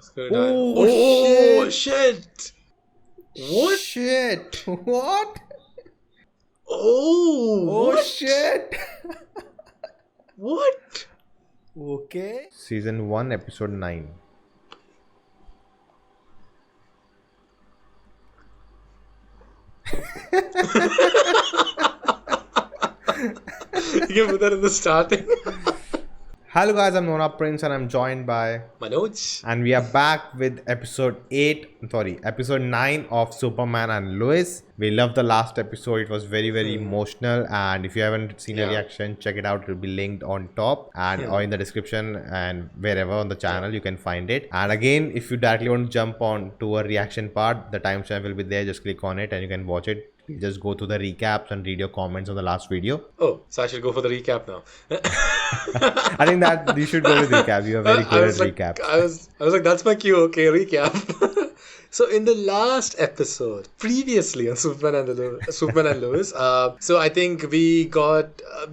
gonna die. Oh, Shit! What? Shit! What? Oh, what? Shit! What? Okay. Season 1, episode 9. You can put that in the starting. Hello guys, I'm Nona Prince and I'm joined by Manoj. and we are back with episode 9 of Superman and Lois. We loved the last episode. It was very emotional, and if you haven't seen a reaction, check it out. It will be linked on top and or in the description and wherever on the channel you can find it. And again, if you directly want to jump on to a reaction part, the timestamp will be there. Just click on it and you can watch it. You just go to the recaps and read your comments on the last video. Oh, so I should go for the recap now. I think that you should go with recap. You are very good at recap. I was like, that's my cue. Okay, recap. So in the last episode, previously on Superman and Lois, so I think we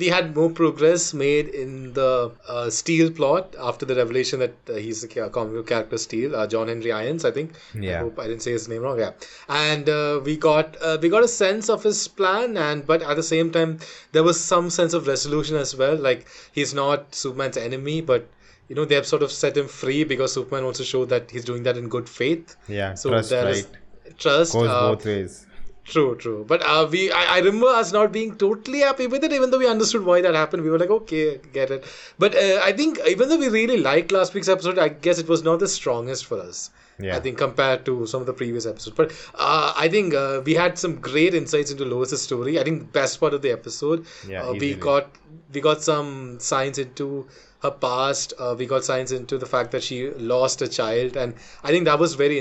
had more progress made in the Steel plot after the revelation that he's the comic book character Steel, John Henry Irons, I think. Yeah. I hope I didn't say his name wrong. Yeah, and we got a sense of his plan, but at the same time there was some sense of resolution as well. Like he's not Superman's enemy, but they have sort of set him free because Superman wants to show that he's doing that in good faith. Yeah, so trust, there right? is trust. Goes both ways. True. But I remember us not being totally happy with it, even though we understood why that happened. We were like, okay, get it. But I think even though we really liked last week's episode, I guess it was not the strongest for us. Yeah. I think compared to some of the previous episodes. But I think we had some great insights into Lois's story. I think best part of the episode. Yeah, we got some signs into her past. We got signs into the fact that she lost a child, and I think that was really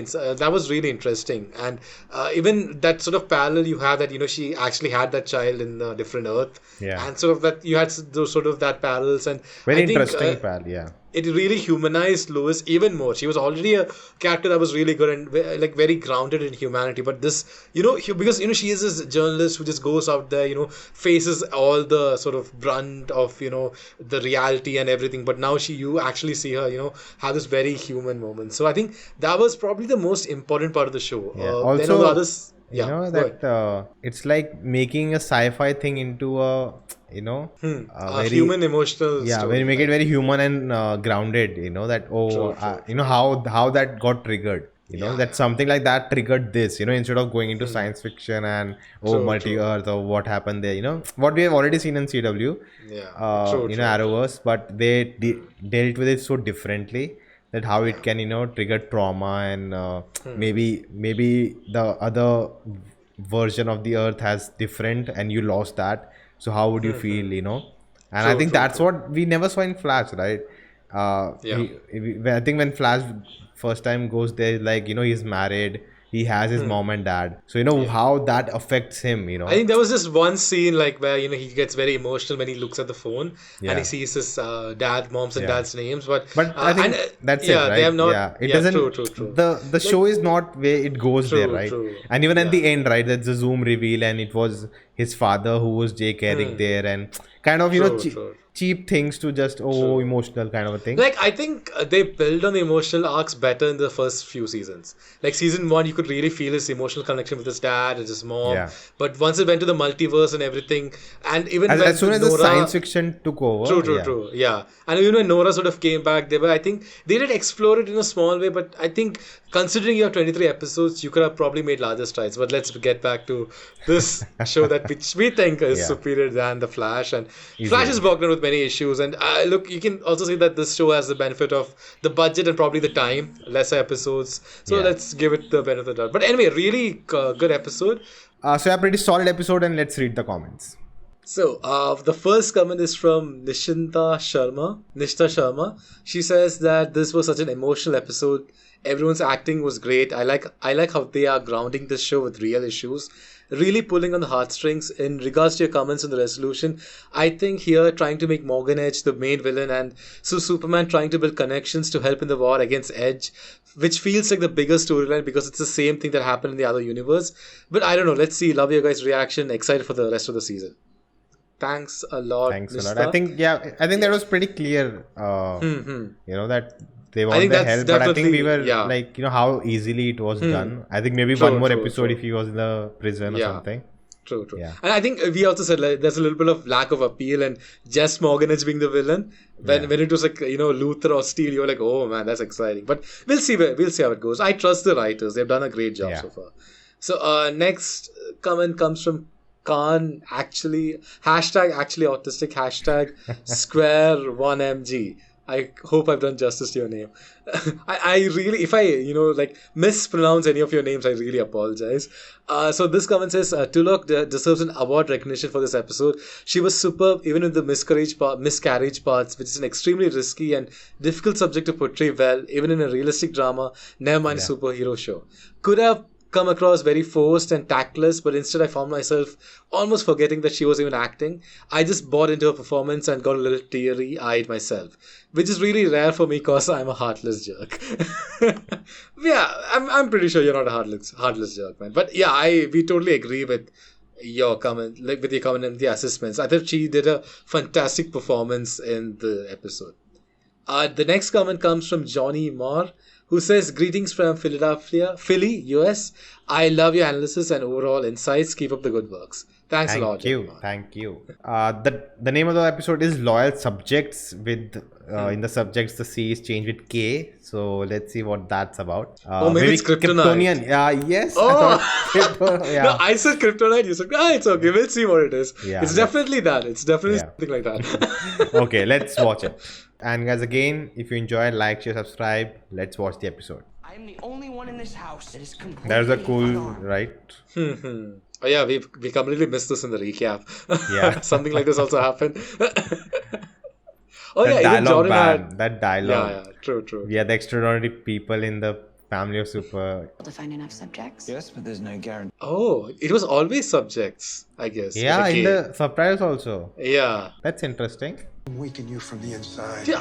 interesting. And even that sort of parallel you have that she actually had that child in a different Earth, and sort of that you had those sort of that parallels, and very interesting parallel. Yeah. It really humanized Lois even more. She was already a character that was really good and like very grounded in humanity. But this, because she is this journalist who just goes out there, faces all the sort of brunt of the reality and everything. But now you actually see her, have this very human moment. So I think that was probably the most important part of the show. Yeah. Then Also, all the others, it's like making a sci-fi thing into a a human emotional story, when you make it very human and grounded, that how that got triggered, that something like that triggered this, instead of going into science fiction and multi-earth or what happened there, what we have already seen in CW, Arrowverse, but they dealt with it so differently that how it can trigger trauma and maybe the other version of the earth has different and you lost that. So how would you feel, And I think that's what we never saw in Flash, right? I think when Flash first time goes there, like, he's married, he has his mom and dad. So, how that affects him, I think there was this one scene like where, he gets very emotional when he looks at the phone and he sees his mom's and dad's names. But I think that's it, right? They have not, it doesn't, true. The show is not where it goes there, right? True. And even at the end, right, that's a Zoom reveal and it was his father who was Jay Carrick there and kind of, cheap things to just emotional kind of a thing. Like I think they build on the emotional arcs better in the first few seasons. Like season 1 you could really feel his emotional connection with his dad and his mom, but once it went to the multiverse and everything, and even as soon as the science fiction took over, true, and even when Nora sort of came back, I think they did explore it in a small way, but I think considering you have 23 episodes, you could have probably made larger strides. But let's get back to this show that which we think is superior than The Flash, and Flash is broken with many issues. And look, you can also see that this show has the benefit of the budget and probably the time, lesser episodes. So let's give it the benefit of the doubt. But anyway, really good episode. So a pretty solid episode, and let's read the comments. So, the first comment is from Nishta Sharma. She says that this was such an emotional episode. Everyone's acting was great. I like how they are grounding this show with real issues, really pulling on the heartstrings. In regards to your comments on the resolution, I think here trying to make Morgan Edge the main villain, and so Superman trying to build connections to help in the war against Edge, which feels like the bigger storyline because it's the same thing that happened in the other universe. But I don't know. Let's see. Love your guys' reaction. Excited for the rest of the season. Thanks a lot. I think that was pretty clear. That they I want think the that's help, but I think we definitely- were yeah. like, how easily it was done. I think maybe True, one more true, episode true. if he was in the prison or Yeah. something. True. Yeah. And I think we also said like there's a little bit of lack of appeal and Jess Morganage being the villain. When it was like Luther or Steele, you were like, oh man, that's exciting. But we'll see how it goes. I trust the writers; they've done a great job Yeah. so far. So next comment comes from Khan. Actually, hashtag actually autistic. Hashtag square 1mg. I hope I've done justice to your name. I really, if I, like mispronounce any of your names, I really apologize. So this comment says, Tulok deserves an award recognition for this episode. She was superb, even in the miscarriage parts, which is an extremely risky and difficult subject to portray well, even in a realistic drama, never mind a superhero show. Could have come across very forced and tactless, but instead I found myself almost forgetting that she was even acting. I just bought into her performance and got a little teary-eyed myself, which is really rare for me because I'm a heartless jerk. Yeah, I'm pretty sure you're not a heartless jerk, man. But yeah, we totally agree with your comment, like with your comment and the assessments. I thought she did a fantastic performance in the episode. The next comment comes from Johnny Moore, who says, greetings from Philadelphia, Philly, US. I love your analysis and overall insights. Keep up the good works. Thanks a lot. Thank you. The name of the episode is Loyal Subjects with in the subjects the C is changed with K. So let's see what that's about. Maybe it's Kryptonite. Yes. Oh. Yeah. No, I said Kryptonite. You said, it's okay. We'll see what it is. Yeah, It's definitely that. It's definitely something like that. Okay, let's watch it. And guys, again, if you enjoy, like, share, subscribe. Let's watch the episode. I am the only one in this house that is completely There's a cool, unarmed. right? Oh yeah, we completely missed this in the recap. Yeah. Something like this also happened. Oh That yeah, even dialogue Jordan band, had. that dialogue. Yeah, true. We are the extraordinary people in the family of super. To find enough subjects. Yes, but there's no guarantee. Oh, it was always subjects, I guess. Yeah, with a in K. the subtitles also. Yeah. That's interesting. Weaken you from the inside. Dude,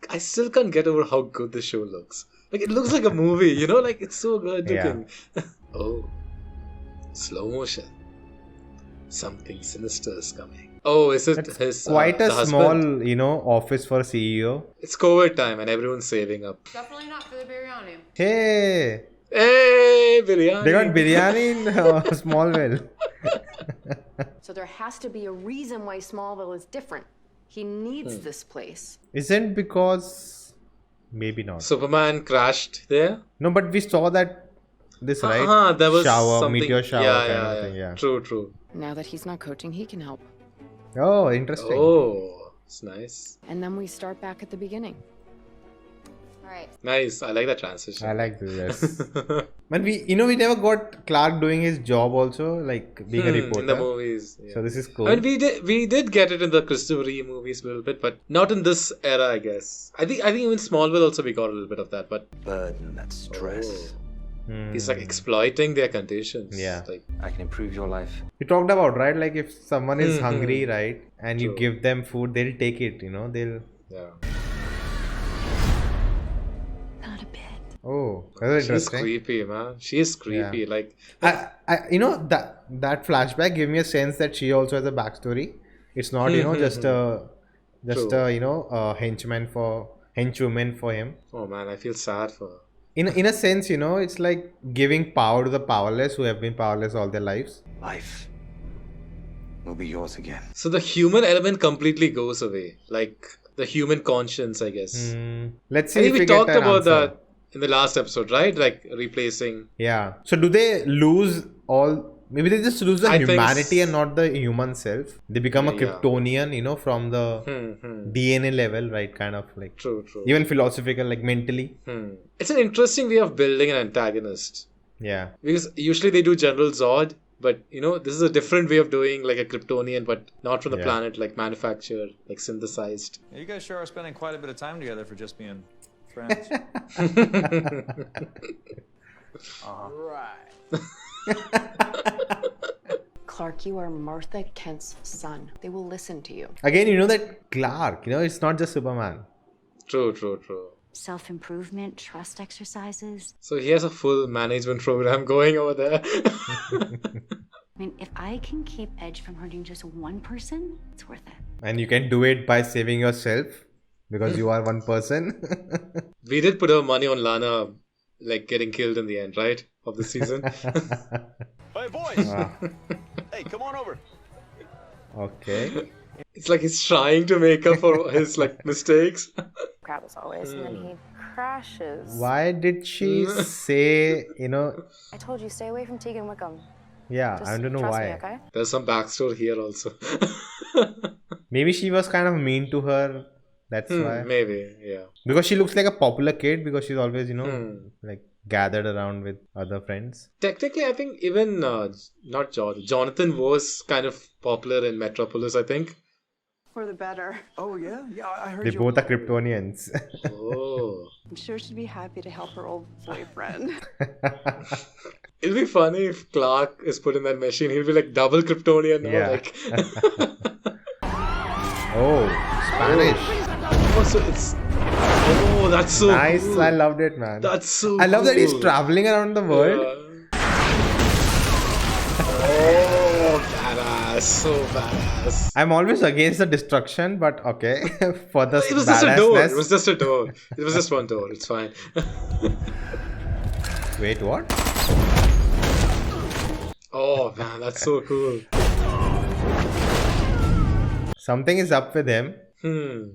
I still can't get over how good the show looks. Like, it looks like a movie, like it's so good looking. Oh, slow motion. Something sinister is coming. Oh, is it his Quite the a husband? small, office for CEO. It's COVID time and everyone's saving up. Definitely not for the biryani. Hey, Hey, biryani. they got biryani in Smallville. So there has to be a reason why Smallville is different. He needs this place. Isn't because maybe not. Superman crashed there. No, but we saw that right? There was shower, something. meteor shower yeah, kind yeah, of thing. Yeah. True. Now that he's not coaching, he can help. Oh, interesting. Oh, it's nice. And then we start back at the beginning. All right. Nice. I like that transition. I like this. Yes. But we never got Clark doing his job also, like being a reporter. in the movies. Yeah. So this is cool. I mean, we did get it in the Christopher Reeve movies a little bit, but not in this era, I guess. I think even Smallville also we got a little bit of that, but Burden, that stress. he's like exploiting their conditions. Yeah. Like, I can improve your life. We talked about, right? Like if someone is hungry, right, and you True. give them food, they'll take it. They'll. yeah. Not a bit. Oh, that's She's interesting. creepy, man. She's creepy. Yeah. Like, that flashback gave me a sense that she also has a backstory. It's not just a henchwoman for him. oh man, I feel sad for her. In a sense, it's like giving power to the powerless who have been powerless all their lives. Life will be yours again. So the human element completely goes away. Like, the human conscience, I guess. Let's see I if think we we talked get an about answer. that in the last episode, right? Like, replacing. Yeah. So do they lose all? Maybe they just lose the I think humanity s- and not the human self. They become a Yeah. Kryptonian, from the DNA level, right? Kind of like True. even philosophical, like mentally. It's an interesting way of building an antagonist. Yeah. Because usually they do General Zod, but this is a different way of doing like a Kryptonian, but not from the Yeah. planet, like manufactured, like synthesized. You guys sure are spending quite a bit of time together for just being friends. Clark, you are Martha Kent's son. They will listen to you. Again, that Clark, it's not just Superman. True. Self-improvement, trust exercises. So he has a full management program going over there. I mean, if I can keep Edge from hurting just one person, it's worth it. And you can do it by saving yourself. because you are one person. We did put our money on Lana, like getting killed in the end, right? Of the season. Hey, boys! Wow. Hey, come on over. Okay. It's like he's trying to make up for his like mistakes. Crap as always, and then he crashes. Why did she say, I told you, stay away from Tegan Wickham. yeah, Just I don't know trust why. me, okay? There's some backstory here also. Maybe she was kind of mean to her. That's why. Maybe, yeah. Because she looks like a popular kid because she's always, Hmm. like gathered around with other friends. Technically, I think even not George. Jonathan was kind of popular in Metropolis, I think. For the better. Oh, yeah? Yeah, I heard They you. both are Kryptonians. Oh. I'm sure she'd be happy to help her old boyfriend. It'll be funny if Clark is put in that machine. He'll be like double Kryptonian now. Yeah. Like. Oh, Spanish. Oh, so it's. Oh, that's so Nice. cool. I loved it, man. That's so I love that he's cool. traveling around the world. Oh, badass. So badass. I'm always against the destruction, but okay. For the It was just a door. badassness. It was just a door. It was just one door. It's fine. Wait, what? Oh, man, that's so cool. Something is up with him. Okay.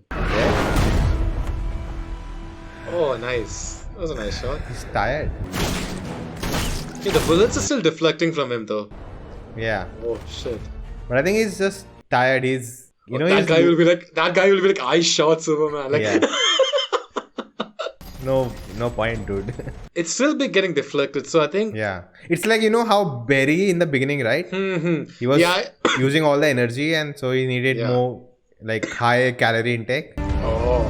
Oh, nice. That was a nice shot. He's tired. Hey, the bullets are still deflecting from him, though. Yeah. Oh, shit. But I think he's just tired. He's, that he's guy will be like, I shot Superman. Like, Yeah. No point, dude. it's still be getting deflected. So I think. Yeah. It's like, how Barry in the beginning, right? He was Yeah. using all the energy and so he needed Yeah. more, like, high calorie intake. Oh.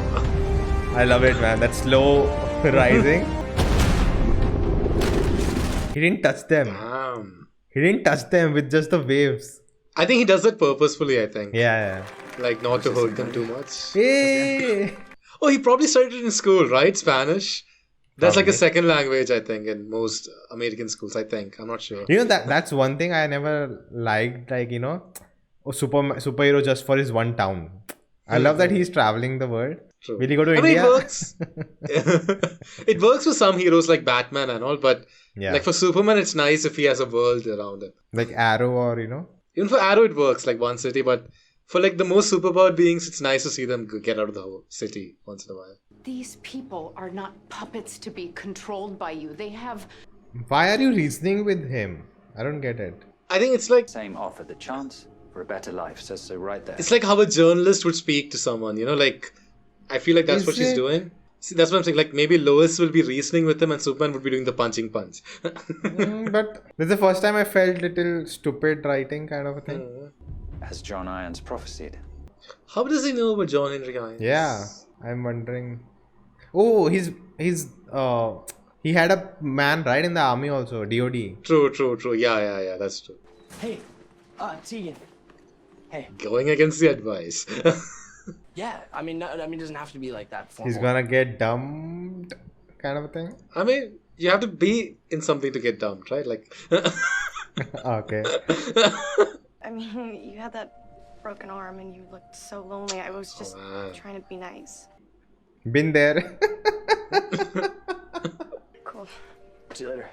I love it, man. That slow rising. He didn't touch them. Damn. He didn't touch them with just the waves. I think he does that purposefully, I think. Yeah. Like, not to hurt them too much. Hey! Oh, he probably studied it in school, right? Spanish? That's like a Probably. second language, I think, in most American schools, I think. I'm not sure. That's one thing I never liked, like, superhero just for his one town. I love that he's traveling the world. True. Will he go to I India? mean, it works. It works for some heroes like Batman and all, but Yeah. like for Superman, it's nice if he has a world around him. Like Arrow or, Even for Arrow, it works, like one city, but for like the most superpowered beings, it's nice to see them get out of the whole city once in a while. These people are not puppets to be controlled by you. They have. Why are you reasoning with him? I don't get it. I think it's like Same offer the chance for a better life. Says so right there. it's like how a journalist would speak to someone, like I feel like that's Is what she's it? doing. See, that's what I'm saying. Like maybe Lois will be reasoning with him and Superman would be doing the punching punch. But this is the first time I felt little stupid writing kind of a thing. As John Irons prophesied. How does he know about John Henry Irons? Yeah, I'm wondering. Oh, he had a man right in the army also, DOD. True. Yeah, that's true. Hey, Tegan. Hey. Going against the advice. Yeah, I mean, it doesn't have to be like that. He's gonna get dumped, kind of a thing. I mean, you have to be in something to get dumped, right? Like, Okay. I mean, you had that broken arm and you looked so lonely. I was just man. trying to be nice. Been there. Cool. See you later.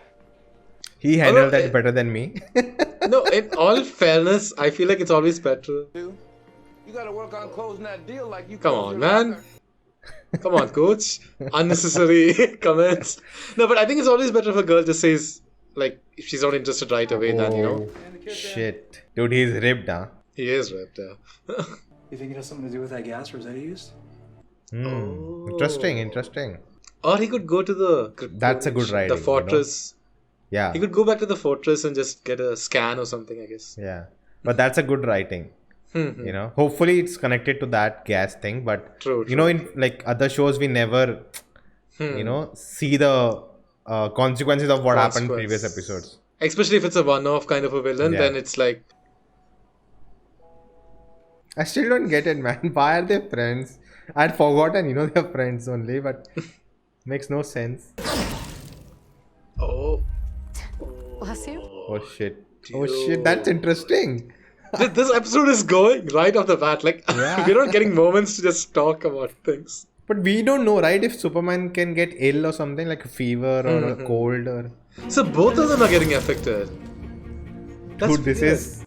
He handled that better than me. no, in all fairness, I feel like it's always better. You gotta work on closing that deal like you Come closed on, your man. locker. Come on, coach. Unnecessary comments. No, but I think it's always better if a girl just says, like, if she's not interested right away, then, Shit. Dude, he's ripped, huh? he is ripped, yeah. You think it has something to do with that gas Rosetta used? Interesting. Or he could go to the... That's a good writing, The fortress. Yeah. He could go back to the fortress and just get a scan or something, I guess. Yeah. But that's a good writing. Hopefully it's connected to that gas thing. But, True. in like other shows, we never, see the consequences of what happened in previous episodes. Especially if it's a one-off kind of a villain, Yeah. then it's like... I still don't get it, man. Why are they friends? I'd forgotten, they're friends only, but makes no sense. Oh. Bless you. Oh shit. Oh shit, that's interesting. This episode is going right off the bat. Like, Yeah. we're not getting moments to just talk about things. But we don't know, right? If Superman can get ill or something like a fever or a cold or. So both of them are getting affected. That's Dude, this weird. is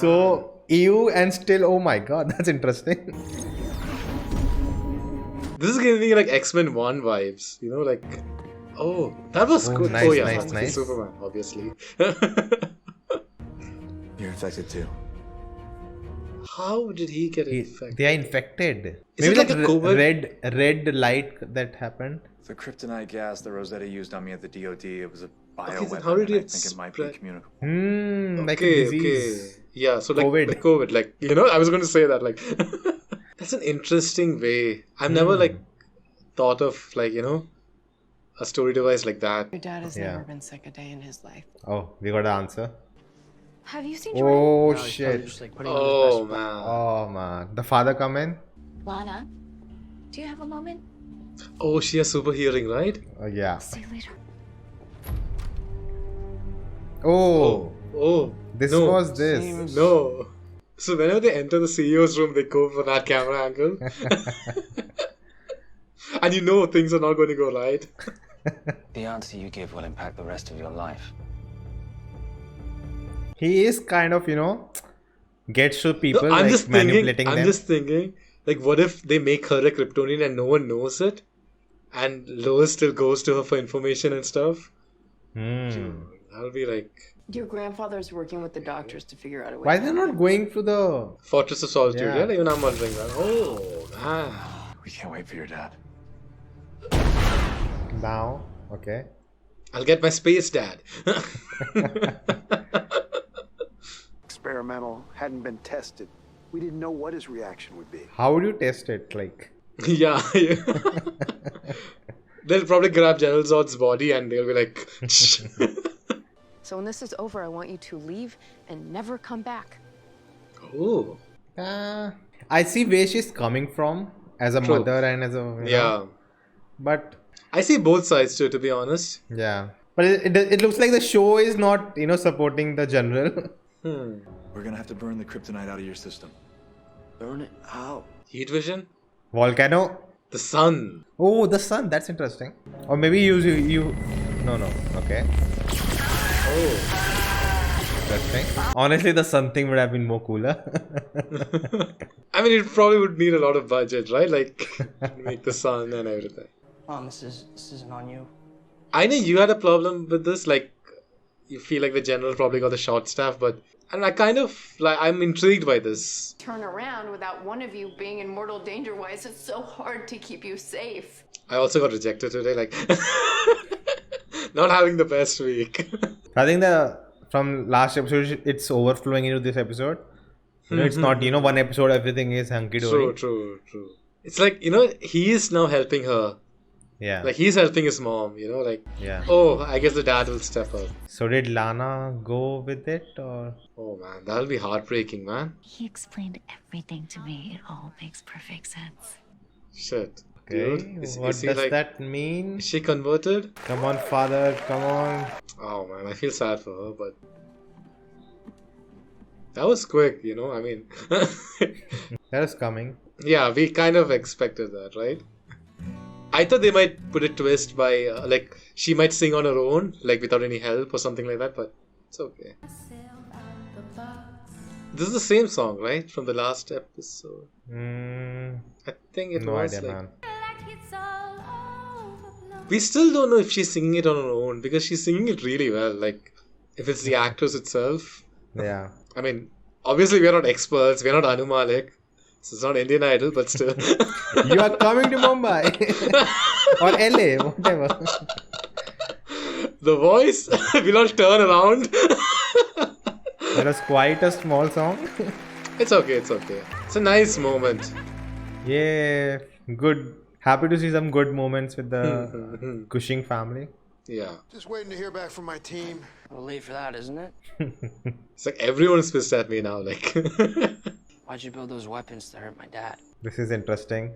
so ew and still. Oh my god, that's interesting. This is giving me like X-Men 1 vibes. You know, like, oh, that was Oh, good. nice, Oh yeah, nice, that's the nice. Superman, obviously. You're infected too. How did he get infected? They are infected. Is Maybe it like a COVID? red light that happened. The kryptonite gas that Rosetta used on me at the DOD, it was a then bioweapon. how did and I it think it might be spread? communicable. Like a Okay, disease. Yeah, so like COVID. the COVID, like, you know, I was going to say that, like, that's an interesting way. I've never like thought of like, you know, a story device like that. Your dad has Yeah. never been sick a day in his life. Oh, we got the answer. Have you seen Jordan? Oh No, he's probably shit. just like putting him in his Oh best man. Oh man. The father come in? Lana, do you have a moment? Oh, she has super hearing, right? Oh yeah. See you later. Oh. Oh, This no. was this. No. So whenever they enter the CEO's room, they go for that camera angle. And you know things are not going to go right. The answer you give will impact the rest of your life. He is kind of, you know, gets to people I'm like just thinking, manipulating I'm them. just thinking, like, what if they make her a Kryptonian and no one knows it? And Lois still goes to her for information and stuff? That'll be like Your grandfather's working with the doctors to figure out a way. Why they're not going to the Fortress of Solitude. Yeah. Yeah, even I'm wondering that. Oh, man. We can't wait for your dad. now? Okay. I'll get my space dad. Experimental, hadn't been tested. We didn't know what his reaction would be. How would you test it? Like Yeah. They'll probably grab General Zod's body and they'll be like, So when this is over, I want you to leave and never come back. oh, I see where she's coming from as a True. mother and as a you know, yeah. but I see both sides too, to be honest. yeah. But it looks like the show is not, you know, supporting the general. We're gonna have to burn the kryptonite out of your system. Burn it out. Heat vision? Volcano. The sun. Oh, the sun. That's interesting. Or maybe you. No. Okay. Oh. Interesting. Honestly, the sun thing would have been more cooler. I mean, it probably would need a lot of budget, right? Like, make the sun and everything. Mom, this isn't on you. I know you had a problem with this, like, you feel like the general probably got the short staff, but and I kind of, like, I'm intrigued by this. Turn around without one of you being in mortal danger. Why is it so hard to keep you safe? I also got rejected today, like, not having the best week. I think from last episode it's overflowing into this episode. You know, it's not, you know, one episode everything is hunky dory. True. It's like, you know, he is now helping her. Yeah. Like, he's helping his mom, you know, like, Yeah. oh, I guess the dad will step up. So did Lana go with it or? Oh man, that'll be heartbreaking, man. He explained everything to me. It all makes perfect sense. Shit. Okay. Dude, is What he does like, that mean? is she converted? Come on, father. Come on. Oh man, I feel sad for her, but that was quick, you know. I mean, That is coming. yeah, we kind of expected that, right? I thought they might put a twist by like she might sing on her own, like without any help or something like that, but it's okay. This is the same song, right, from the last episode. I think it No was idea, like. man. We still don't know if she's singing it on her own because she's singing it really well. Like, if it's the actress itself. Yeah. I mean, obviously we're not experts. We're not Anu Malik. So it's not Indian Idol, but still. You are coming to Mumbai or LA, whatever. The voice will not turn around. That was quite a small song. It's okay. It's a nice moment. Yeah, good. Happy to see some good moments with the Cushing family. Yeah. Just waiting to hear back from my team. A little late for that, isn't it? It's like everyone's pissed at me now. Like, Why'd you build those weapons to hurt my dad? This is interesting.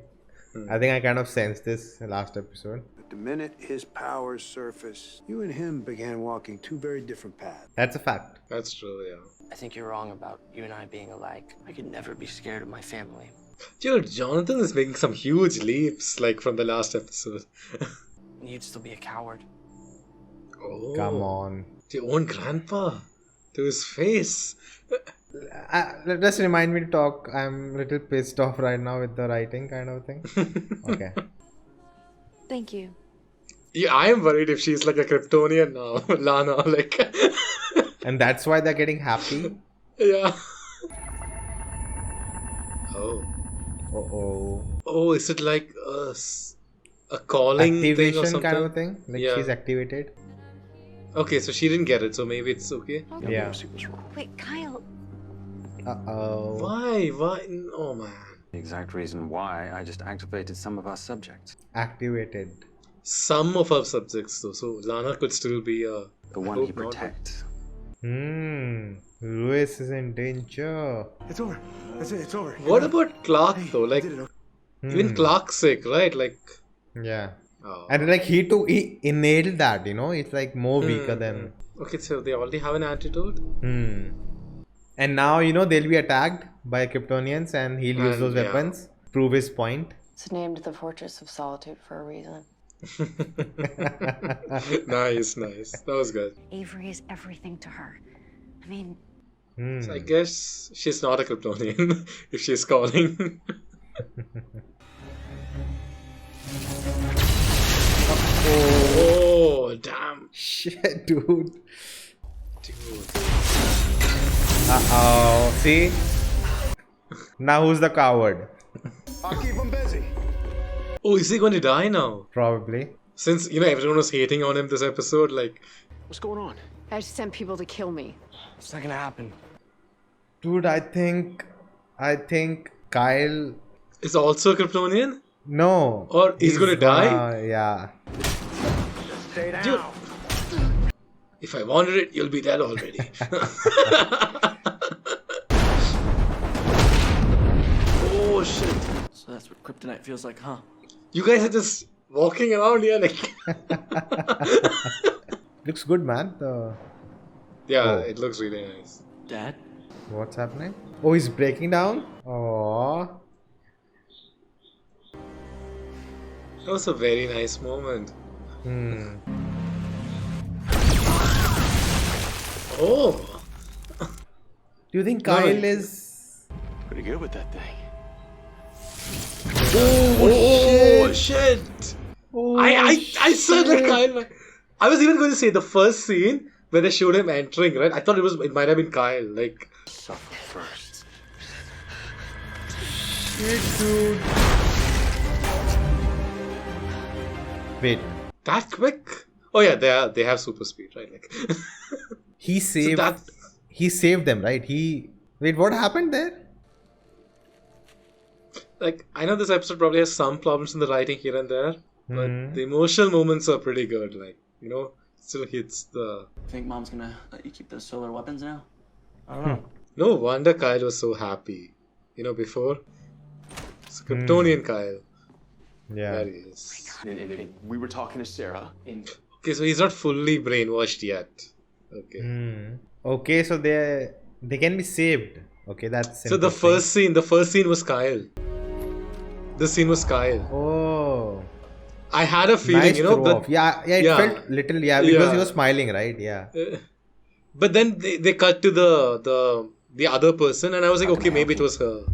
I think I kind of sensed this last episode. But the minute his powers surfaced, you and him began walking two very different paths. That's a fact. that's true, yeah. I think you're wrong about you and I being alike. I could never be scared of my family. Dude, Jonathan is making some huge leaps, like from the last episode. You'd still be a coward. Oh, Come on. Your own grandpa. To his face. Just remind me to talk. I'm a little pissed off right now with the writing kind of thing. Okay. Thank you. Yeah, I am worried if she's like a Kryptonian now, Lana. Like, And that's why they're getting happy. yeah. Oh. Oh. Oh, is it like a calling thing or Activation something? kind of thing. Like Yeah. she's activated. Okay, so she didn't get it, so maybe it's okay. Yeah. Wait, Kyle. Uh-oh. Why? Why? Oh man. The exact reason why I just activated some of our subjects. Activated. Some of our subjects though, so Lana could still be a. The one he protects. Lewis is in danger. It's over. That's it. It's over. What about Clark though? Like, even Clark's sick, right? Like, Yeah. oh. And like he nailed that, you know? It's like more weaker than. Okay, so they already have an antidote. And now, you know, they'll be attacked by Kryptonians and he'll use And, those yeah. weapons. Prove his point. It's named the Fortress of Solitude for a reason. Nice. That was good. Avery is everything to her. I mean, So I guess she's not a Kryptonian if she's calling. Oh, damn. Shit, dude. Uh-oh. See? Now who's the coward? I'll keep him busy. Oh, is he going to die now? Probably. Since, you know, everyone was hating on him this episode, like, What's going on? I just sent people to kill me. It's not gonna happen. Dude, I think Kyle. is also a Kryptonian? No. Or he's gonna die? Yeah. Stay down. Dude. If I wanted it, you'll be dead already. Oh, shit. So that's what kryptonite feels like, huh? You guys are just walking around here like... Looks good, man. Yeah, Oh. it looks really nice. Dad? What's happening? Oh, he's breaking down? Oh. That was a very nice moment. Oh! Do you think Kyle is... Pretty good with that thing. Oh, shit! I said that Kyle. I was even going to say the first scene where they showed him entering, right? I thought it might have been Kyle. Like, Suffer first. Shit, dude. Wait. that quick? Oh yeah, they have super speed, right? Like, He saved... that- He saved them, right? Wait, what happened there? like I know this episode probably has some problems in the writing here and there, but the emotional moments are pretty good. Like, you know, still hits the. Think Mom's gonna let you keep those solar weapons now? I don't know. No wonder Kyle was so happy. You know, before. It's Kryptonian Kyle. Yeah. There he is. We were talking to Sarah. Okay, so he's not fully brainwashed yet. Okay. Okay, so they can be saved. Okay, that's So the first scene was Kyle. This scene was Kyle. Oh. I had a feeling, Nice you know, throw but off. Yeah, it yeah. felt little, because he Yeah. was smiling, right? Yeah. but then they cut to the other person, and I was like, okay, maybe it was her.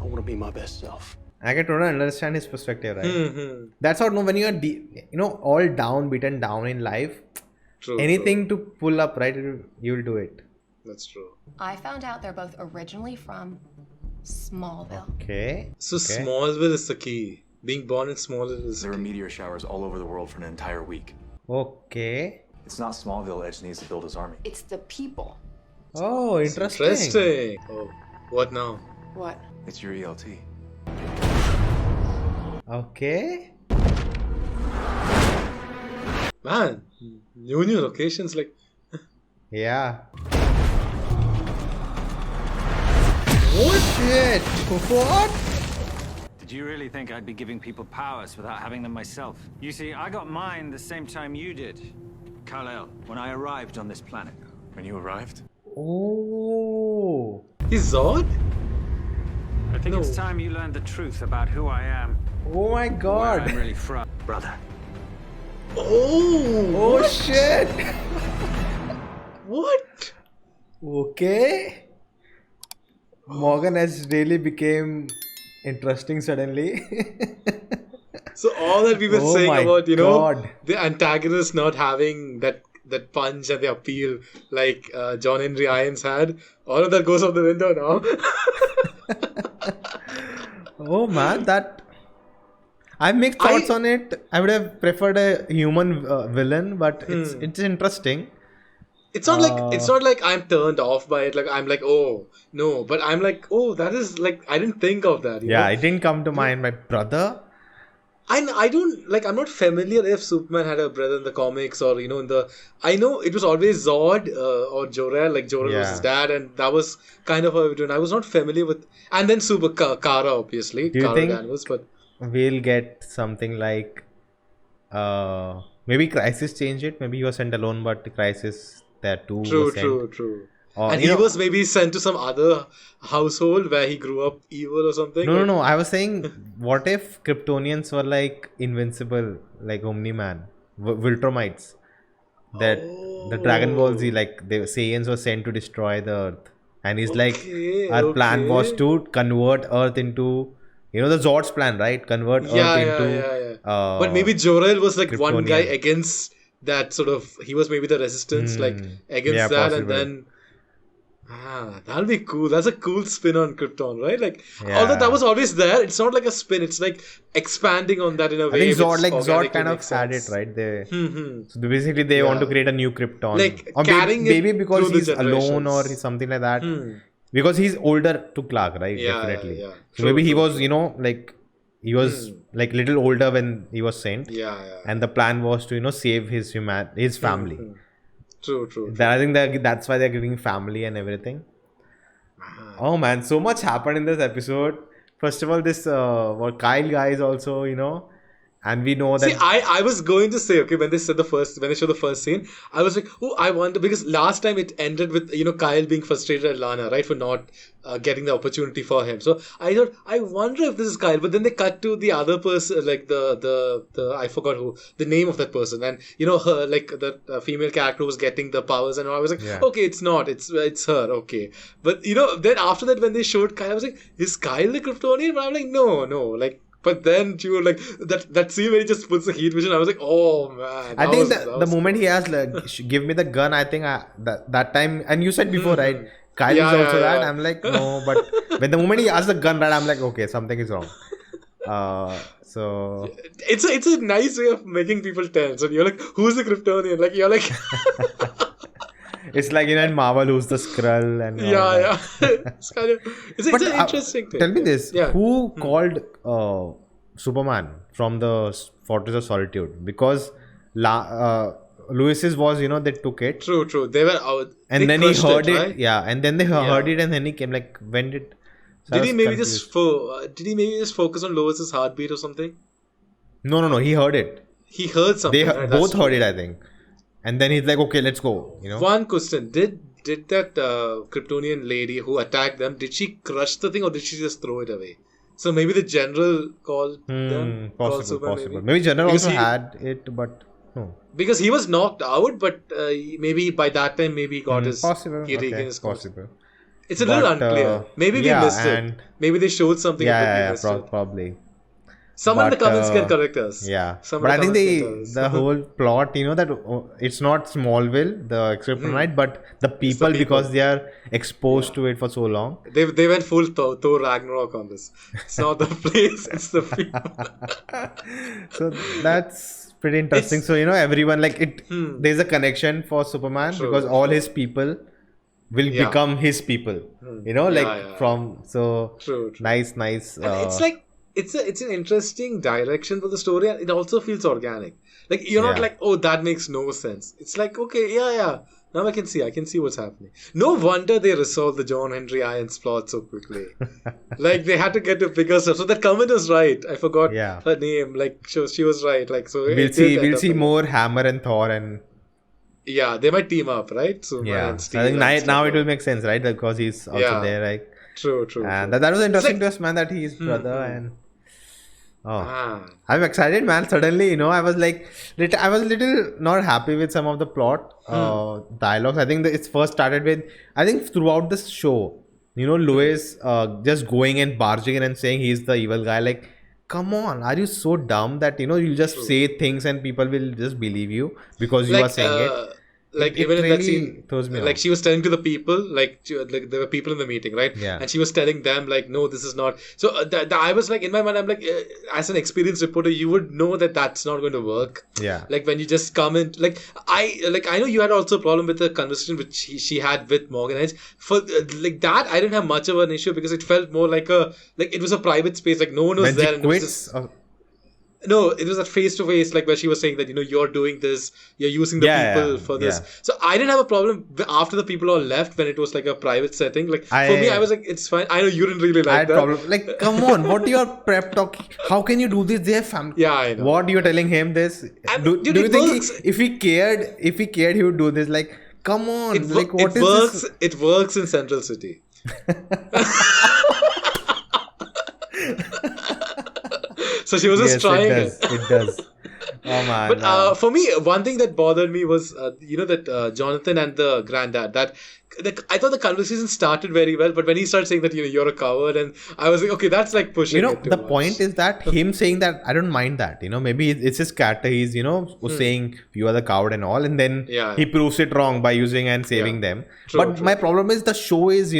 I wanna be my best self. I can totally understand his perspective, right? That's how, no, when you are, all down, beaten down in life, True. anything to pull up, right? You'll do it. That's true. I found out they're both originally from Smallville. Okay. So okay. Smallville is the key. Being born in Smallville is. There were meteor showers all over the world for an entire week. Okay. It's not Smallville Edge needs to build his army. It's the people. Oh, interesting. Interesting. Oh, what now? What? It's your ELT. Okay. Man, new locations like. Yeah. What? Shit. What? Did you really think I'd be giving people powers without having them myself? You see, I got mine the same time you did. Kal-El, when I arrived on this planet. When you arrived? Oh. He's Zod? I think it's No. time you learned the truth about who I am. Oh my Where god. I'm really from, brother. Oh! Oh shit. What? Okay. Morgan has really became interesting suddenly. So all that we were Oh saying my about, God. the antagonist not having that punch and the appeal like John Henry Irons had, all of that goes out the window now. Oh man, that I have mixed thoughts on it. I would have preferred a human villain, but it's interesting. It's not like I'm turned off by it. Like I'm like, oh no, but I'm like, oh, that is like I didn't think of that. You Yeah, know? it didn't come to mind. My brother. I don't like. I'm not familiar if Superman had a brother in the comics or in the. I know it was always Zod or Jor-El. Like Jor-El was his dad, and that was kind of how we were doing. I was not familiar with, and then Super Kara, obviously. Do you Kara think Danvers, but we'll get something like maybe Crisis changed it? Maybe he was sent alone, but Crisis there too was sent. true. Or, And he was maybe sent to some other household where he grew up evil or something. No. I was saying, what if Kryptonians were like invincible, like Omni-Man, Viltrumites? That the Dragon Ball Z, like the Saiyans were sent to destroy the Earth, and he's like, our plan was to convert Earth into, the Zod's plan, right? Convert Earth into. Yeah. But maybe Jor-El was like one guy Kryptonian. against that sort of. He was maybe the resistance, like against Yeah, that, possible. and then. That'll be cool. That's a cool spin on Krypton, right? Like, Yeah. although that was always there, it's not like a spin. It's like expanding on that in a I way. think Zod, which Zod organically kind of makes had it, sense. right? So basically they want to create a new Krypton. Like, or carrying it maybe because through the he's alone or generations. something like that. Because he's older to Clark, right? Yeah, Definitely. yeah. So True, maybe he true, was, like he was like little older when he was sent. Yeah. And the plan was to, save his family. True. I think that's why they're giving family and everything. Oh man, so much happened in this episode. First of all, this Kyle guy is also, and we know that. See, I was going to say, okay, when they showed the first scene, I was like, oh, I wonder, because last time it ended with, Kyle being frustrated at Lana, right, for not getting the opportunity for him. So I thought, I wonder if this is Kyle, but then they cut to the other person, like the I forgot the name of that person, and her, like the female character was getting the powers, and I was like, okay, it's not, it's her, okay. But then after that, when they showed Kyle, I was like, is Kyle the Kryptonian? But I'm like, no, like. But then you were like that scene where he just puts the heat vision. I was like, oh man. I think the moment he asked, like, give me the gun, I think that time, and you said before, right? Kyle is also that. I'm like, no, but when the moment he asked the gun, right, I'm like, okay, something is wrong. So it's a nice way of making people tense. And you're like, who's the Kryptonian? Like you're like. It's like in Marvel, who's the Skrull and yeah. It's kind of it's an interesting thing. Tell me this: Yeah. who called Superman from the Fortress of Solitude? Because Lewis's was, they took it. True. They were out. And then he heard it, right? yeah. And then they heard it, and then he came. Like, when did? So I Did he was maybe confused. did he maybe just focus on Lois's heartbeat or something? No. He heard it. He heard something. They right? both That's heard true. it, I think. And then he's like, okay, let's go. One question: Did that Kryptonian lady who attacked them? Did she crush the thing or did she just throw it away? So maybe the general called them. Called Superman, Possible. Maybe General Because also he- had it, but no. Because he was knocked out, but maybe by that time he got his. Possible. He regained Okay, his possible. It's a little But, unclear. Maybe we yeah, missed and- it. Maybe they showed something. but we Yeah, missed it. probably. Someone in the But, comments can correct us. Yeah, Someone but I in think the comments can the tell us. whole plot, that it's not Smallville, the Kryptonite, but the people, people. because they are exposed to it for so long. They went full Thor Ragnarok on this. It's not the place, it's the people. So that's pretty interesting. So everyone, like it. There's a connection for Superman because all his people will Yeah. become his people. Yeah. From so True. nice. And it's like it's an interesting direction for the story, and it also feels organic. Like you're not Yeah. like, oh, that makes no sense. It's like, okay, yeah. Now I can see what's happening. No wonder they resolved the John Henry Irons plot so quickly. Like they had to get to bigger stuff. So that comment was right. I forgot her name. Like she was right. Like so. we'll see more Hammer and Thor and Yeah, they might team up, right? So Yeah, and so Steve I think and now it Steve. will make sense, right? Because he's also Yeah. there, like. True. And that was interesting like- to us, man, that he's brother and. Oh, Ah. I'm excited, man. Suddenly, I was like, I was little not happy with some of the plot dialogues. I think that it's first started with, I think throughout this show, Louis just going and barging in and saying he's the evil guy. Like, come on, are you so dumb that you just say things and people will just believe you because you are saying it? Like It even in that really scene, throws me like off. she was telling to the people, like there were people in the meeting, right? Yeah. And she was telling them, like, no, this is not. So I was like, in my mind, I'm like, as an experienced reporter, you would know that that's not going to work. Yeah. Like when you just come in, I know you had also a problem with the conversation which she had with Morgan Edge. For like that, I didn't have much of an issue because it felt more like it was a private space, like no one was When there. she And it was quits, just- No, it was at face to face, like where she was saying that you're doing this, you're using the Yeah, people yeah, for this. yeah. So I didn't have a problem after the people all left when it was like a private setting. Like for me, I was like, it's fine. I know you didn't really I like had that. problem. Like, come on, what your prep talk? How can you do this? They have family. Yeah, I know. What you're telling him this? And, Do dude, you it think works. if he cared, he would do this? Like, come on, It, like what it is works. this? It works in Central City. So she was just Yes, trying it does. It does. Oh man. But for me, one thing that bothered me was, that Jonathan and the granddad, I thought the conversation started very well, but when he started saying that, you're a coward, and I was like, okay, that's like pushing it too the much. point is that him saying that I don't mind that. Maybe it's his character. He's saying you are the coward and all, and then Yeah. he proves it wrong by using and saving Yeah. them. True, But true. my problem is the show is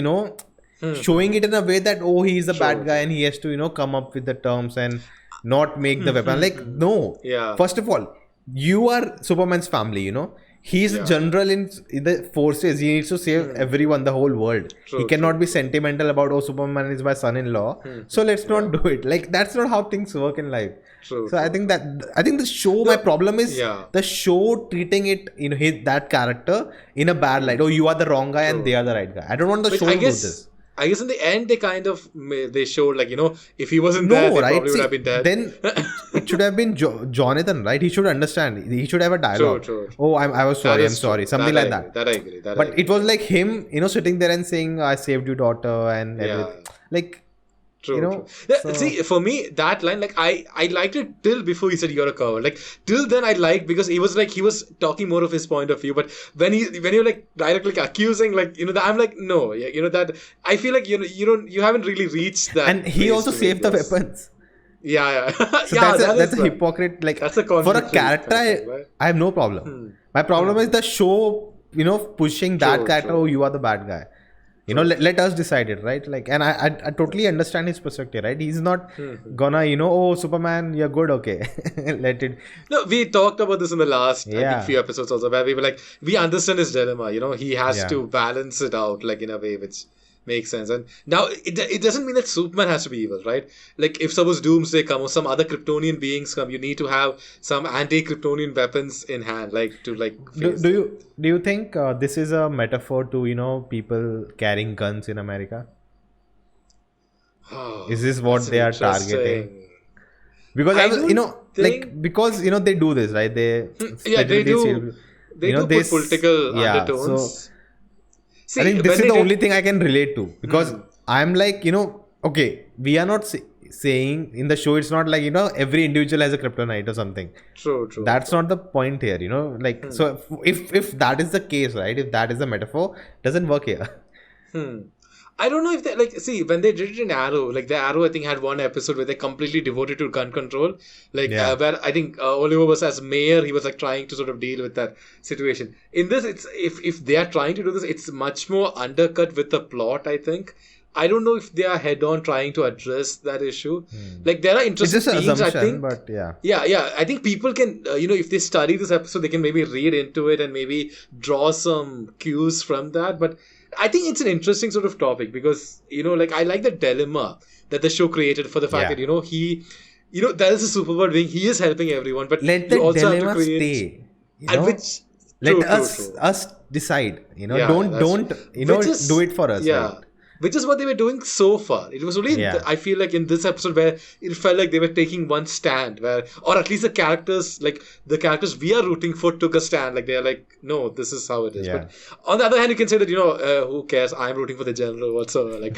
showing it in a way that he's the bad guy and he has to come up with the terms and not make the weapon. Like, no. Yeah. First of all, you are Superman's family. He's a general in the forces. He needs to save everyone, the whole world. True, He cannot be sentimental about, Superman is my son-in-law. So let's not do it. Like, that's not how things work in life. True, So I think the show, my problem is Yeah. the show treating it, that character in a bad light. Oh, you are the wrong guy and they are the right guy. I don't want the But show to do this. I guess in the end, they kind of they showed like if he wasn't there, No, they right? probably would See, have been dead. then it should have been Jonathan, right? He should understand. He should have a dialogue. True. Oh, I was sorry. That I'm is sorry. true. Something That like I that. agree. That I agree. But it was like him, sitting there and saying, "I saved your daughter," and everything. Like, True. Yeah, see, for me, that line, like, I liked it till before he said you're a coward. Like, till then I liked because he was talking more of his point of view. But when you're like directly accusing, like, that I'm like, no, that I feel like you haven't really reached that. and he place also to saved make the this. weapons. Yeah. So Yeah, that's is a hypocrite. Like, that's a for a conflict character, something, right? I have no problem. My problem is the show, pushing that True, character. true. Oh, you are the bad guy. Let us decide it, right? Like, and I totally understand his perspective, right? He's not gonna, oh, Superman, you're good, okay. Let it. No, we talked about this in the last I Yeah. think, few episodes also, where we were like, we understand his dilemma. He has Yeah. to balance it out, like in a way which makes sense. And now it doesn't mean that Superman has to be evil, right? Like if suppose Doomsday come or some other Kryptonian beings come, you need to have some anti-Kryptonian weapons in hand, like to like. face Do you think this is a metaphor to people carrying guns in America? Oh, Is this what that's they are interesting. targeting? Because I I was, don't think- like because they do this, right? They Yeah, they do. They do put political yeah, undertones. So See, I think this when is they the did- only thing I can relate to because I'm like okay, we are not saying in the show it's not like every individual has a kryptonite or something. True. That's not the point here, like so if that is the case, right? If that is the metaphor, doesn't work here. I don't know if they see when they did it in Arrow, like the Arrow I think had one episode where they completely devoted to gun control, like Yeah. where I think Oliver was as mayor, he was like trying to sort of deal with that situation. In this, it's if they are trying to do this, it's much more undercut with the plot. I think I don't know if they are head on trying to address that issue. Like there are It's interesting just an themes, I assumption, think. but yeah. Yeah. I think people can, if they study this episode, they can maybe read into it and maybe draw some cues from that. But I think it's an interesting sort of topic because, like I like the dilemma that the show created for the fact Yeah. that, he, there is a superbird being, he is helping everyone, but Let you the also have to dilemma create. stay. And which, Let true. us decide. Yeah, Don't that's true. Which is- do it for us. Yeah. Right? which is what they were doing so far. It was only, I feel like in this episode where it felt like they were taking one stand, where, or at least the characters we are rooting for took a stand. Like they're like, no, this is how it is. But on the other hand, you can say that, who cares? I'm rooting for the general whatsoever. Like,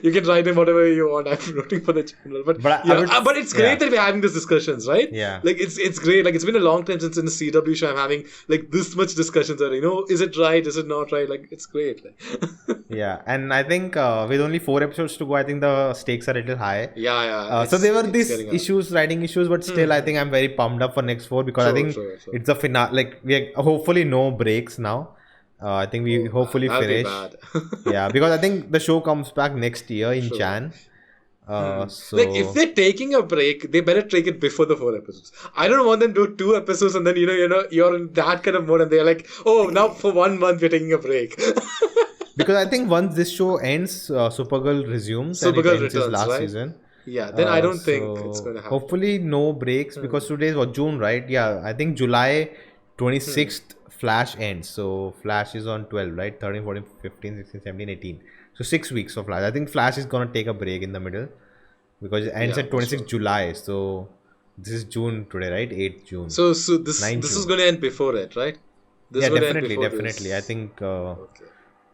you can write in whatever you want. I'm rooting for the general. But it's great that we're having these discussions, right? Yeah. Like it's great. Like it's been a long time since in the CW show I'm having like this much discussions. That is it right? Is it not right? Like it's great. Like. Yeah, and I think with only 4 episodes to go, I think the stakes are a little high. Yeah. So there were these issues, writing issues, but still, I think I'm very pumped up for next 4 because I think it's the finale. Like we are hopefully no breaks now. I think we hopefully finish. Yeah, because I think the show comes back next year in Jan. So like if they're taking a break, they better take it before the 4 episodes. I don't want them to do 2 episodes and then you're in that kind of mode and they're like, oh, now for 1 month we're taking a break. Because I think once this show ends, Supergirl resumes. Supergirl returns last season. Yeah, then I don't think it's going to happen. Hopefully no breaks because today is June, right? Yeah, I think July 26th Flash ends. So Flash is on 12, right? 13, 14, 15, 16, 17, 18. So 6 weeks of Flash. I think Flash is going to take a break in the middle because it ends at 26th July. So this is June today, right? 8th June. So this is going to end before it, right? Definitely. I think...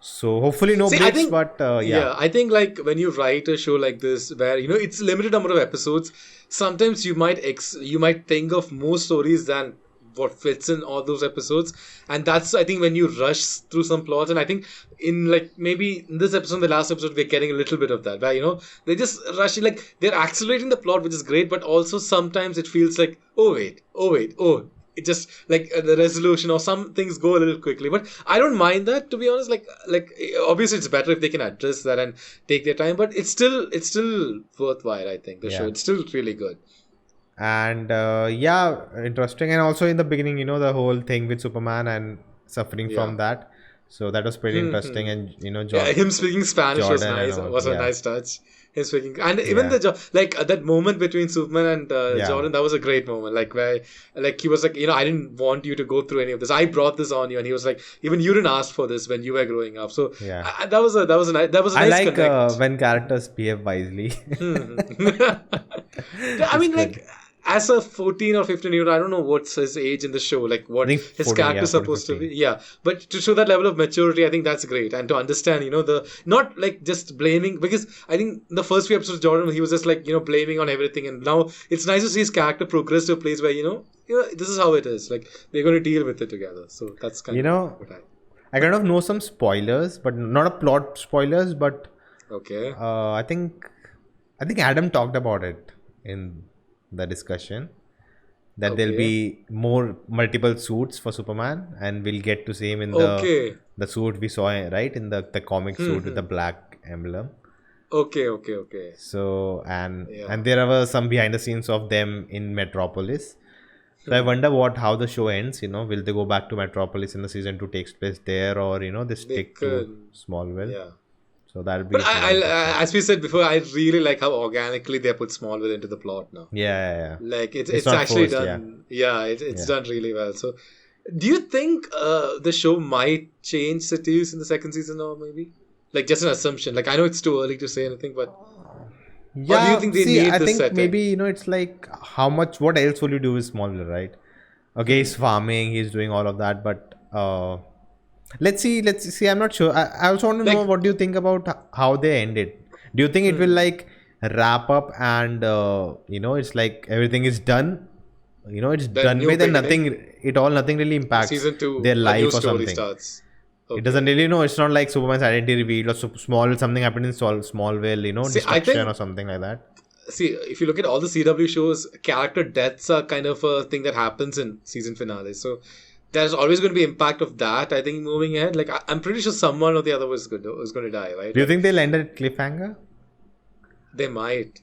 So hopefully no breaks, but I think like when you write a show like this where it's limited number of episodes, sometimes you might think of more stories than what fits in all those episodes, and that's I think when you rush through some plots. And I think in like maybe in this episode, the last episode, we're getting a little bit of that where they just rush it, like they're accelerating the plot, which is great, but also sometimes it feels like oh it just like the resolution or some things go a little quickly. But I don't mind that, to be honest. Like obviously it's better if they can address that and take their time, but it's still worthwhile. I think the show, it's still really good. And interesting. And also in the beginning, the whole thing with Superman and suffering from that. So that was pretty interesting. And him speaking Spanish was nice. Was a nice touch. Him speaking, and even that moment between Superman and Jordan, that was a great moment. Like where, like he was like, I didn't want you to go through any of this. I brought this on you, and he was like, even you didn't ask for this when you were growing up. So that was a nice. I like when characters behave wisely. I mean, like. As a 14 or 15-year-old, I don't know what's his age in the show, like what his character is supposed to be. Yeah, but to show that level of maturity, I think that's great. And to understand, the not like just blaming, because I think the first few episodes, Jordan, he was just like, blaming on everything. And now it's nice to see his character progress to a place where, this is how it is. Like, we're going to deal with it together. So that's kind of what I kind of know some spoilers, but not a plot spoilers, but okay. I think Adam talked about it in the discussion that there'll be multiple suits for Superman, and we'll get to see him in the suit we saw, right, in the comic suit with the black emblem. Okay. So and there were some behind the scenes of them in Metropolis. So I wonder how the show ends. Will they go back to Metropolis in the season 2 takes place there, or they stick to Smallville? Yeah. So that'll be. But as we said before, I really like how organically they put Smallville into the plot now. Yeah. Like it's actually forced, done. Yeah, it's done really well. So, do you think the show might change cities in the second season, or maybe like just an assumption? Like I know it's too early to say anything, but yeah. Or do you think they need I this think setting? Maybe it's like what else will you do with Smallville, right? Okay, he's farming, he's doing all of that, but. Let's see. I'm not sure. I also want to know what do you think about how they end it. Do you think it will like wrap up and it's like everything is done? It's done with and nothing really impacts Season 2, their life or something. Starts. Okay. It doesn't really it's not like Superman's identity revealed or something happened in Smallville, destruction or something like that. See, if you look at all the CW shows, character deaths are kind of a thing that happens in season finales. So there's always going to be impact of that, I think, moving ahead. Like, I'm pretty sure someone or the other was going to die, right? Do you think they'll end at cliffhanger? They might.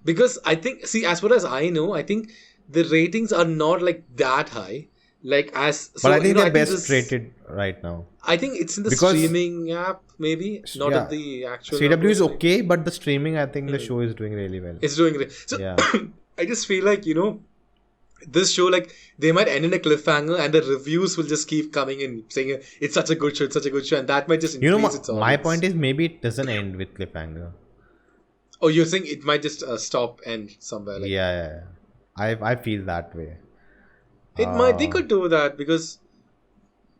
Because I think, as far as I know, I think the ratings are not like that high. Like but I think they're best rated right now. I think it's in the streaming app, maybe, not in the actual. CW is okay, but the streaming, I think the show is doing really well. It's doing great. So I just feel like, this show, like, they might end in a cliffhanger and the reviews will just keep coming in saying it's such a good show, it's such a good show, and that might just increase its audience. My point is maybe it doesn't end with cliffhanger. Oh, you think it might just stop and somewhere? Like, Yeah. I feel that way. It might. They could do that because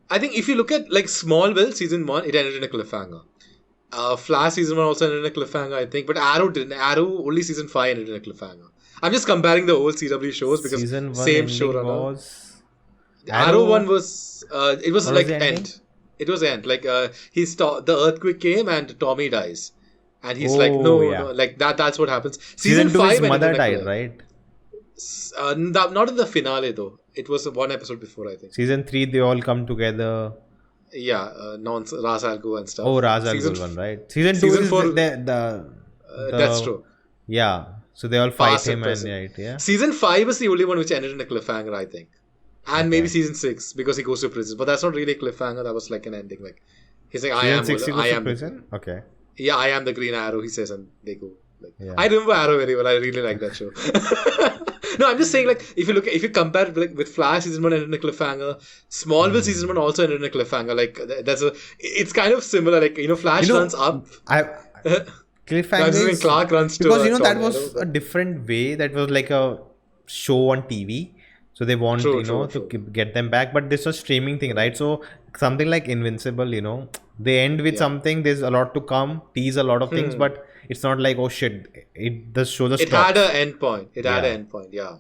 I think if you look at like Smallville season 1, it ended in a cliffhanger. Flash season 1 also ended in a cliffhanger, I think. But Arrow didn't. Arrow only season 5 ended in a cliffhanger. I'm just comparing the old CW shows because Season 1 same ending showrunner. was Arrow 1 was it was What like was the ending? end. It was end. Like the earthquake came and Tommy dies, and he's like no, like that's what happens. Season 2 5 his ended mother in a died, right? Not in the finale though. It was one episode before, I think. Season 3 they all come together. Yeah, Ra's al Ghul and stuff. Oh, Ra's al Season Ghul one, right? Season 2 season is 4 the that's true. Yeah. So they all fight Past and him and present. right, yeah. Season 5 is the only one which ended in a cliffhanger, I think. And maybe season 6 because he goes to prison. But that's not really a cliffhanger. That was like an ending. Like he's like, Season 6 he goes I to am. prison? Okay. Yeah, I am the Green Arrow. He says, and they go. Like, Yeah. I remember Arrow very well. I really like that show. No, I'm just saying, like, if you compare it, like, with Flash season 1 ended in a cliffhanger, Smallville season 1 also ended in a cliffhanger. Like, it's kind of similar. Like, Flash runs up. Cliffhanger is, Clark runs to because that tornado, was a different way. That was like a show on TV, so they want to get them back. But this was streaming thing, right? So something like Invincible, they end with something. There's a lot to come, tease a lot of things, but it's not like oh shit, the show just It stops. had an end point. It had an end point. Yeah.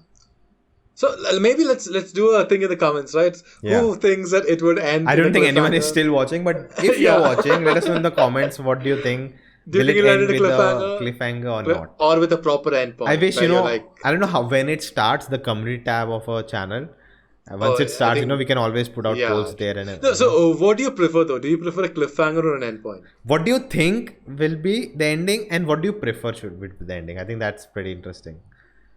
So maybe let's do a thing in the comments, right? Yeah. Who thinks that it would end? I in a don't think anyone is cliffhanger? still watching, but if you're watching, let us know in the comments. What do you think? Do you Will think it it'll end end with in a a cliffhanger or not? Or with a proper end point? I wish, where you're like, I don't know how, when it starts, the community tab of a channel. Once it I starts, think- we can always put out polls there. And No, so what do you prefer though? Do you prefer a cliffhanger or an end point? what do you think will be the ending, and what do you prefer should be the ending? I think that's pretty interesting.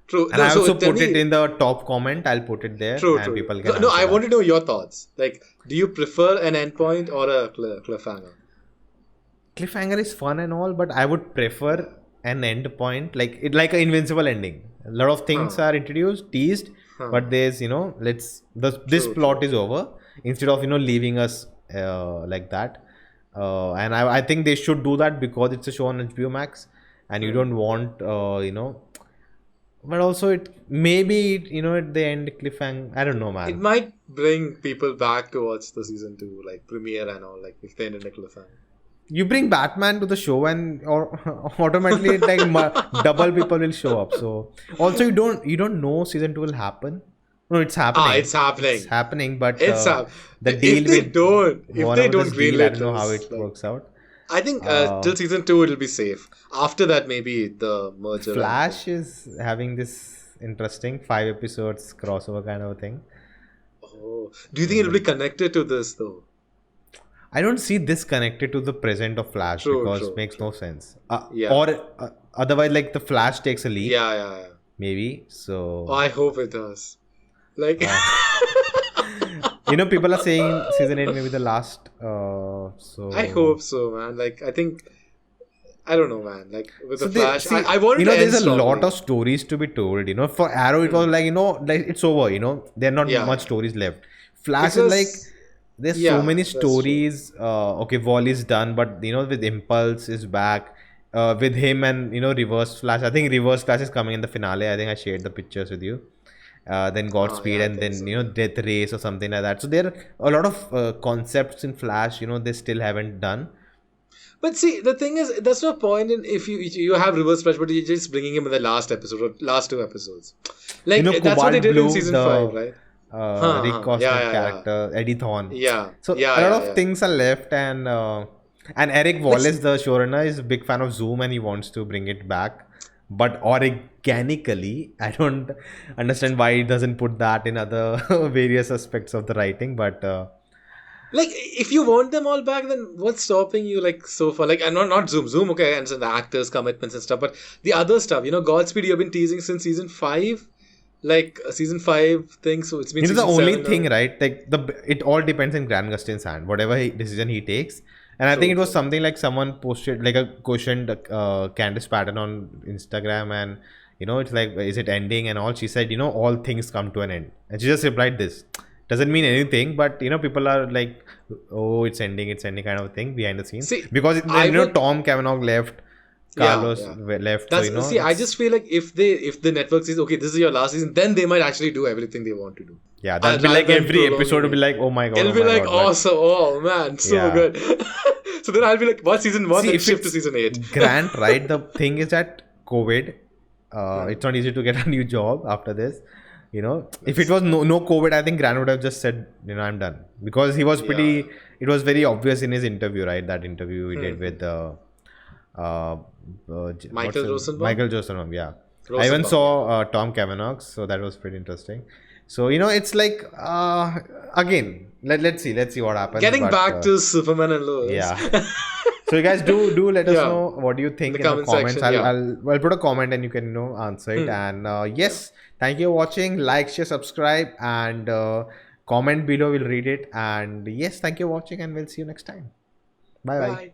True. And No, I so also tell put me- it in the top comment. I'll put it there, True, and true. people can. No, I answer want that. to know your thoughts. Like, do you prefer an end point or a cliffhanger? Cliffhanger is fun and all, but I would prefer an end point, like an invincible ending. A lot of things are introduced, teased, but there's this plot is over instead of leaving us like that. And I think they should do that because it's a show on HBO Max, and you don't want but also it maybe at the end cliffhanger. I don't know, man. It might bring people back to watch the season 2 like premiere and all, like if they end in a cliffhanger. You bring Batman to the show and automatically double people will show up. So also you don't know season 2 will happen. No, it's happening. It's happening. It's happening, but The deal if they don't greenlight, I greenlight don't know how this, it works out. I think till season 2 it'll be safe. After that, maybe the merger. Flash is having this interesting 5 episodes crossover kind of thing. Oh, do you think it'll be connected to this though? I don't see this connected to the present of Flash because it makes no sense. Or otherwise, like the Flash takes a leap. Yeah. Maybe so. Oh, I hope it does. Like, people are saying season 8 may be the last. So I hope so, man. Like, I think. I don't know, man. Like with So the Flash, see, I wanted to end there's a strongly. lot of stories to be told. For Arrow, it was like like it's over. There are not much stories left. Flash is like there's so many stories. Okay, Wally's done, but with Impulse is back. With him and Reverse Flash. I think Reverse Flash is coming in the finale. I think I shared the pictures with you. Then Godspeed and then Death Race or something like that. So there are a lot of concepts in Flash. They still haven't done. But see, the thing is, that's no point in if you have Reverse Flash, but you're just bringing him in the last episode or last 2 episodes. Like that's what they did in season 5, right? Rick Cosmic character, Eddie Thawne. Yeah. So a lot of things are left, and Eric Wallace, the showrunner, is a big fan of Zoom and he wants to bring it back, but organically. I don't understand why he doesn't put that in other various aspects of the writing, but. Like, if you want them all back, then what's stopping you, like, so far? Like, and not Zoom, okay, and the actors' commitments and stuff, but the other stuff, Godspeed, you've been teasing since season 5, like, season 5 thing, so it's been season the only 7 thing, now. right, like, it all depends in Grant Gustin's hand, whatever decision he takes, and I think it was something like someone posted, like, a questioned Candice Patton on Instagram, and You know, it's like, is it ending and all? She said, you know, all things come to an end. And she just replied this. Doesn't mean anything, but, you know, people are like, oh, it's ending kind of thing behind the scenes. See, because, Tom Cavanaugh left, Carlos left. That's, so, you know, see, I just feel like if the network says, okay, this is your last season, then they might actually do everything they want to do. Yeah, that'll be like every episode will be like, oh my god. It'll be like awesome. Oh man, so good. So then I'll be like, what season 1? Then shift to season 8. Grant, right? The thing is that COVID, it's not easy to get a new job after this. You know, if it was no COVID, I think Grant would have just said, you know, I'm done. Because he was pretty, it was very obvious in his interview, right? That interview he did with Michael Rosenbaum? Michael Rosenbaum, yeah. I even saw Tom Cavanaugh, so that was pretty interesting. So, you know, it's like, again, let's see what happens. Getting back to Superman and Lois. Yeah. So you guys do let us know what do you think in the comments. Section, I'll put a comment and you can, you know, answer it. And yes, thank you for watching. Like, share, subscribe, and comment below. We'll read it. And yes, thank you for watching, and we'll see you next time. Bye.